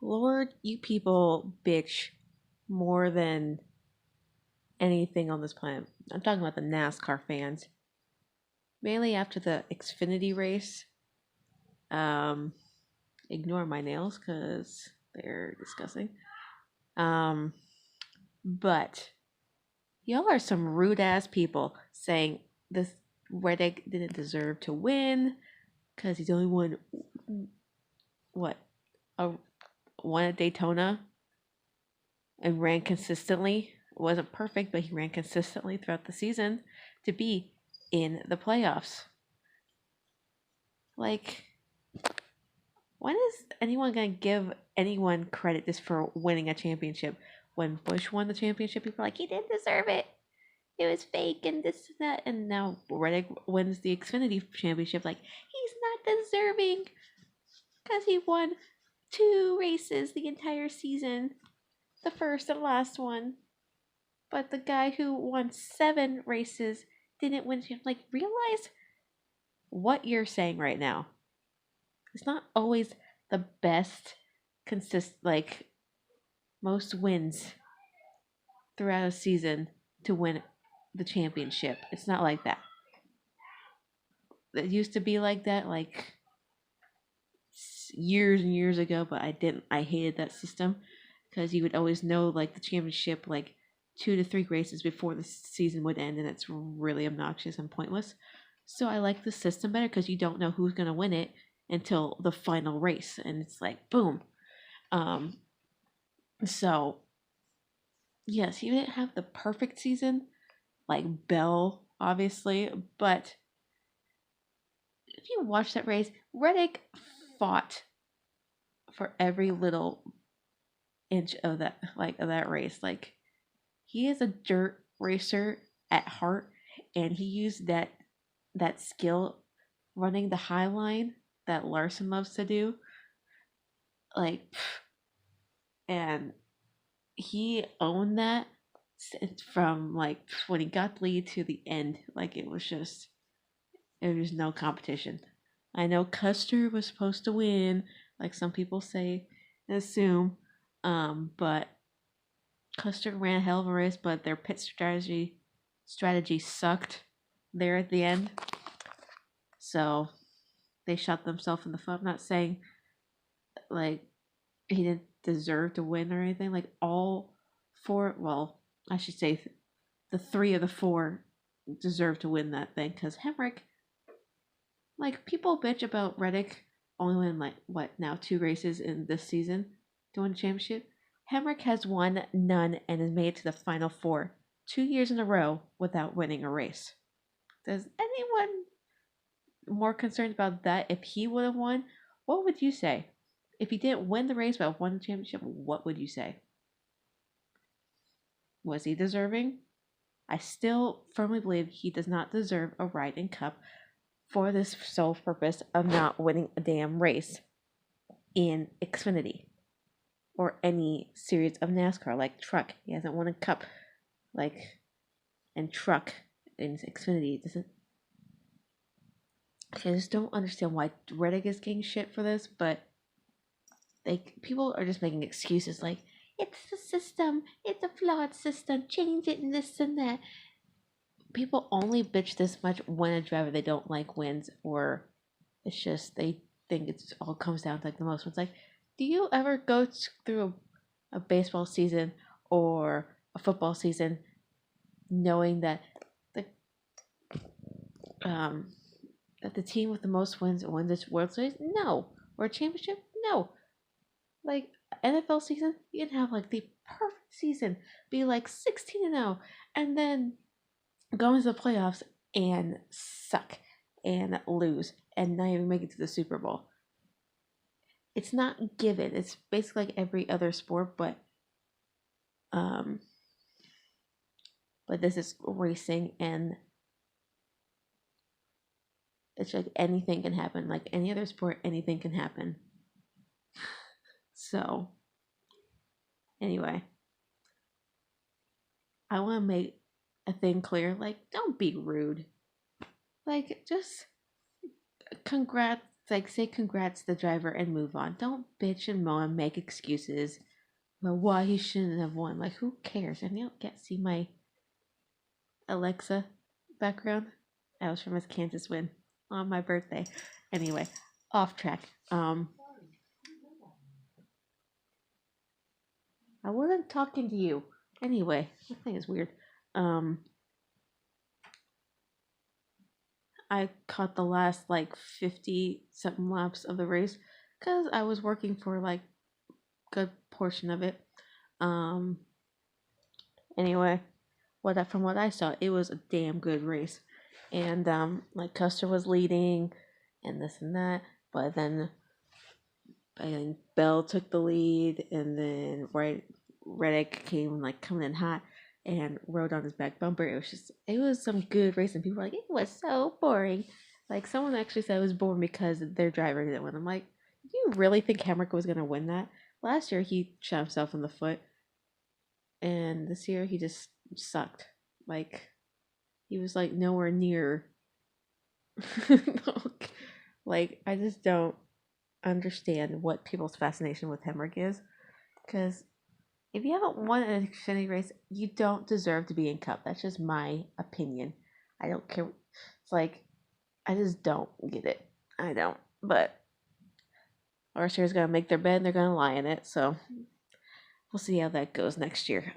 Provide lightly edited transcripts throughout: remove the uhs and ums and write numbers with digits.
Lord, you people bitch more than anything on this planet. I'm talking about the NASCAR fans. Mainly after the Xfinity race. Um, Ignore my nails because they're disgusting. Um, but y'all are some rude ass people saying this Reddick didn't deserve to win because he's only won what a won at Daytona and ran consistently. It wasn't perfect, but he ran consistently throughout the season to be in the playoffs. Like, when is anyone gonna give anyone credit just for winning a championship? When Bush won the championship, people were like, he didn't deserve it. It was fake and this and that. And now Reddick wins the Xfinity championship. Like, he's not deserving because he won 2 races the entire season, the first and last one. But the guy who won 7 races didn't win. Like, realize what you're saying right now. It's not always the best, like most wins throughout a season to win the championship. It's not like that. It used to be like that, like years and years ago, but I didn't. I hated that system because you would always know like the championship like 2 to 3 races before the season would end, and it's really obnoxious and pointless. So I like the system better because you don't know who's gonna win it until the final race, and it's like boom. Um, so yes, he didn't have the perfect season like Bell, obviously, but if you watch that race, Reddick fought for every little inch of that race. Like, he is a dirt racer at heart, and he used that skill running the high line that Larson loves to do. Like, and he owned that from like when he got the lead to the end. Like, it was no competition. I know Custer was supposed to win, like some people say and assume, but Custer ran a hell of a race, but their pit strategy sucked there at the end. So they shot themselves in the foot. I'm not saying like he didn't deserve to win or anything. Like, all four, well, I should say the 3 of the 4 deserve to win that thing because Hemrick, like, people bitch about Reddick only win like what now 2 races in this season to win a championship. Hemrick has won none and has made it to the final 4 2 years in a row without winning a race. Does anyone more concerned about that? If he would have won, what would you say? If he didn't win the race but won the championship, what would you say? Was he deserving? I still firmly believe he does not deserve a ride in Cup for this sole purpose of not winning a damn race in Xfinity or any series of NASCAR like Truck. He hasn't won a Cup like and Truck in Xfinity. Doesn't. I just don't understand why Reddick is getting shit for this, but people are just making excuses like it's the system, it's a flawed system, change it and this and that. People only bitch this much when a driver they don't like wins, or it's just they think it's all comes down to like the most. It's like, do you ever go through a baseball season or a football season knowing the um that the team with the most wins wins its World Series? No. Or a championship? No. Like, NFL season, you can have like the perfect season, be like 16-0, and then go into the playoffs and suck and lose and not even make it to the Super Bowl. It's not given. It's basically like every other sport, um, but this is racing, and it's like anything can happen. Like any other sport, anything can happen. So, anyway, I want to make a thing clear. Like, don't be rude. Like, just congrats. It's like, say congrats to the driver and move on. Don't bitch and moan and make excuses about why he shouldn't have won. Like, who cares? And you don't get to see my Alexa background. That was from his Kansas win on my birthday. Anyway, off track. I wasn't talking to you. Anyway, that thing is weird. Um, I caught the last like 50 something laps of the race because I was working for like good portion of it. Um, anyway, from what I saw, it was a damn good race, and like Custer was leading, and this and that, but then I think Bell took the lead, and then Reddick came like coming in hot and rode on his back bumper. It was some good racing. People were like, it was so boring. Like someone actually said it was boring because their driver didn't win. I'm like, do you really think Hamrick was gonna win that? Last year he shot himself in the foot, and this year he just sucked. Like he was like nowhere near. Like I just don't understand what people's fascination with Hemrick is, because if you haven't won an Xfinity race, you don't deserve to be in Cup. That's just my opinion. I don't care. It's like I just don't get it. I don't. But RC's gonna make their bed and they're gonna lie in it. So we'll see how that goes next year.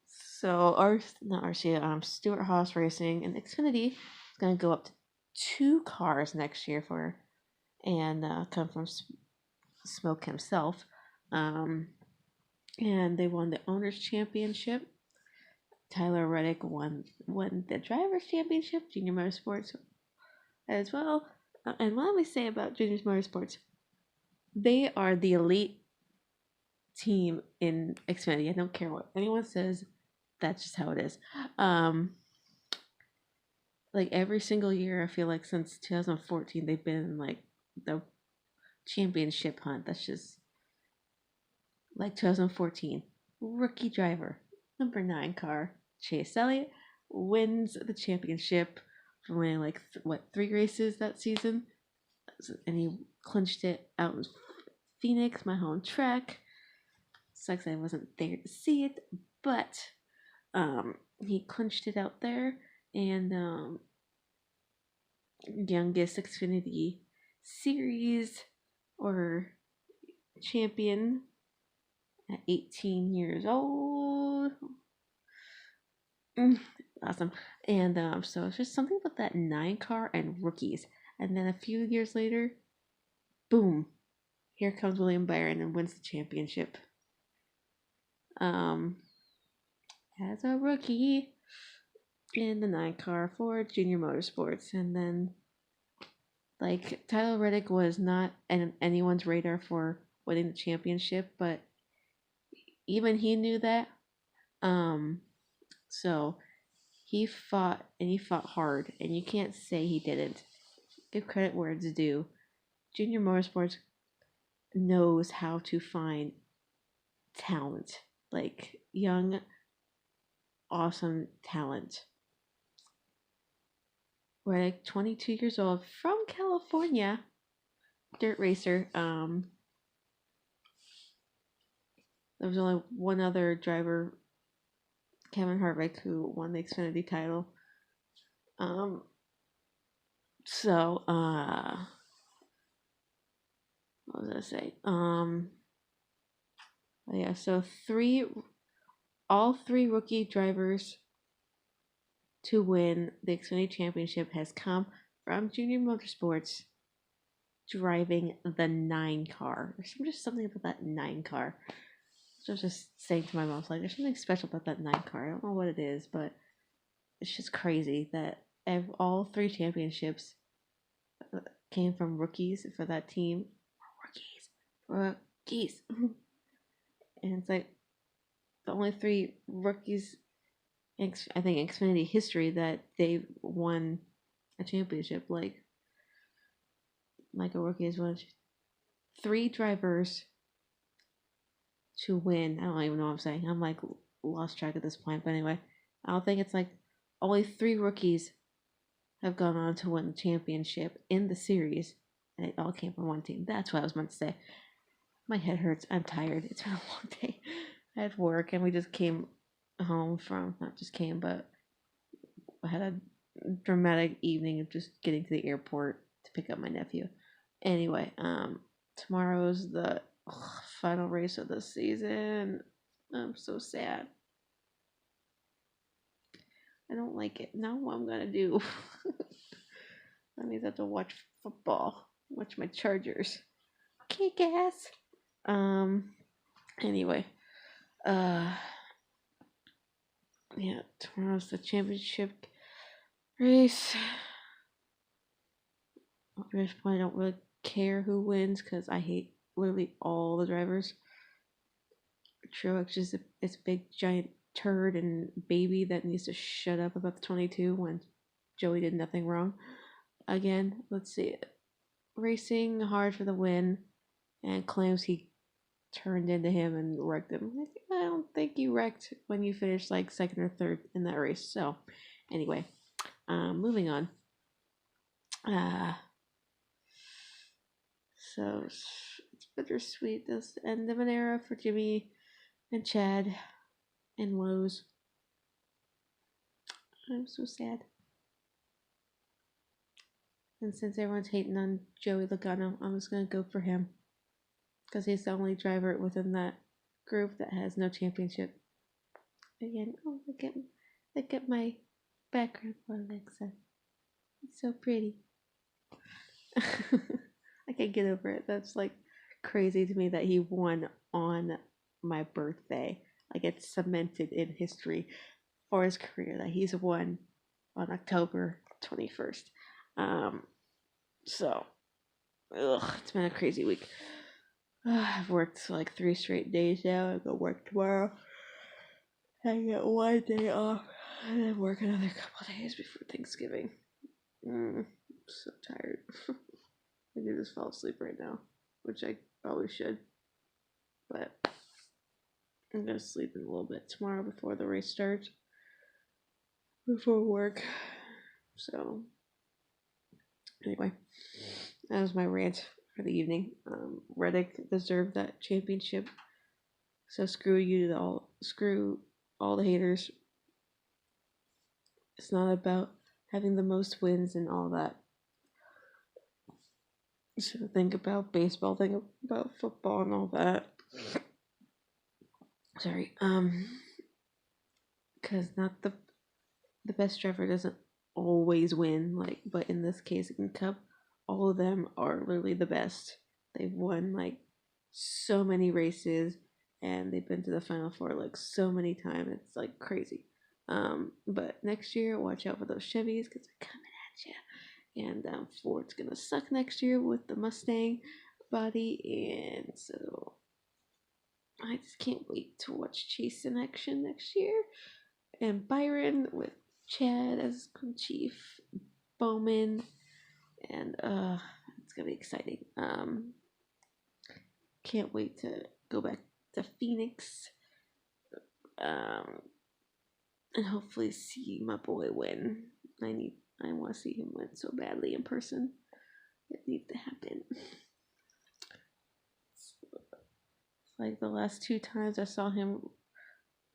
So not RC, Stewart Haas Racing and Xfinity is gonna go up to 2 cars next year and come from Smoke himself. And they won the Owners' Championship. Tyler Reddick won the Drivers' Championship, Junior Motorsports as well. And what let me say about Junior Motorsports, they are the elite team in Xfinity. I don't care what anyone says. That's just how it is. Like every single year, I feel like since 2014, they've been in like the championship hunt. That's just like 2014. Rookie driver, number 9 car, Chase Elliott, wins the championship for winning like 3 races that season, and he clinched it out in Phoenix, my home track. Sucks I wasn't there to see it, but he clinched it out there, and youngest Xfinity Series or champion at 18 years old. Awesome. And so it's just something about that 9 car and rookies. And then a few years later, boom, here comes William Byron and wins the championship. As a rookie in the 9 car for Junior Motorsports. And then, like, Tyler Reddick was not on anyone's radar for winning the championship, but even he knew that. So he fought and he fought hard, and you can't say he didn't. Give credit where it's due. Junior Motorsports knows how to find talent, like young, awesome talent. We're like 22 years old from California, dirt racer. There was only one other driver, Kevin Harvick, who won the Xfinity title. So what was I say? Yeah. So all three rookie drivers to win the Xfinity Championship has come from Junior Motorsports driving the 9 car. There's just something about that 9 car. So I was just saying to my mom, like, there's something special about that 9 car. I don't know what it is, but it's just crazy that all 3 championships came from rookies for that team. Rookies. And it's like the only 3 rookies I think Xfinity history that they won a championship. Like a rookie has won 3 drivers to win. I don't even know what I'm saying. I'm like lost track at this point. But anyway, I don't think it's like only 3 rookies have gone on to win the championship in the series, and it all came from one team. That's what I was meant to say. My head hurts. I'm tired. It's been a long day. I had work, and we just came home from, not just came, but I had a dramatic evening of just getting to the airport to pick up my nephew. Anyway, tomorrow's the final race of the season. I'm so sad. I don't like it. Now what I'm gonna do? I need to watch football. Watch my Chargers. Kick ass. Anyway. Yeah, tomorrow's the championship race. At this point, I don't really care who wins because I hate literally all the drivers. Truex is a big giant turd and baby that needs to shut up about the 22 when Joey did nothing wrong. Again, let's see. Racing hard for the win and claims he turned into him and wrecked him. I don't think you wrecked when you finished like second or third in that race. So, anyway, moving on. So it's bittersweet. This the end of an era for Jimmy and Chad and Lowe's. I'm so sad. And since everyone's hating on Joey Logano, I'm just gonna go for him because he's the only driver within that group that has no championship. Again, oh look at my background for Alexa. It's so pretty. I can't get over it. That's like crazy to me that he won on my birthday. Like it's cemented in history for his career that he's won on October 21st. So, it's been a crazy week. I've worked like 3 straight days now. I go work tomorrow. I get 1 day off and then work another couple days before Thanksgiving. I'm so tired. I could just fall asleep right now, which I probably should. But I'm gonna sleep in a little bit tomorrow before the race starts. Before work. So, anyway, that was my rant for the evening. Reddick deserved that championship. So screw all the haters. It's not about having the most wins and all that. So think about baseball, think about football and all that. Sorry. Because not the best driver doesn't always win. Like, but in this case, in Cup, all of them are literally the best. They've won like so many races, and they've been to the Final Four like so many times. It's like crazy. But next year, watch out for those Chevys because they're coming at you. And Ford's gonna suck next year with the Mustang body, and so I just can't wait to watch Chase in action next year. And Byron with Chad as chief, Bowman, and it's gonna be exciting. Can't wait to go back to Phoenix. And hopefully see my boy win. I want to see him win so badly in person. It needs to happen. It's like the last 2 times I saw him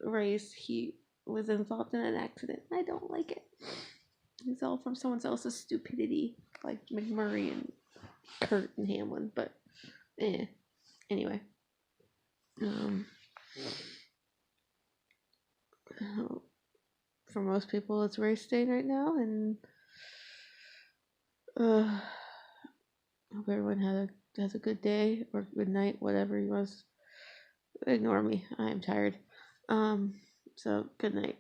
race, he was involved in an accident. I don't like it. It's all from someone else's stupidity, like McMurray and Kurt and Hamlin. But anyway, for most people, it's race day right now, and hope everyone has a good day or good night, whatever you want. Ignore me. I am tired. So good night.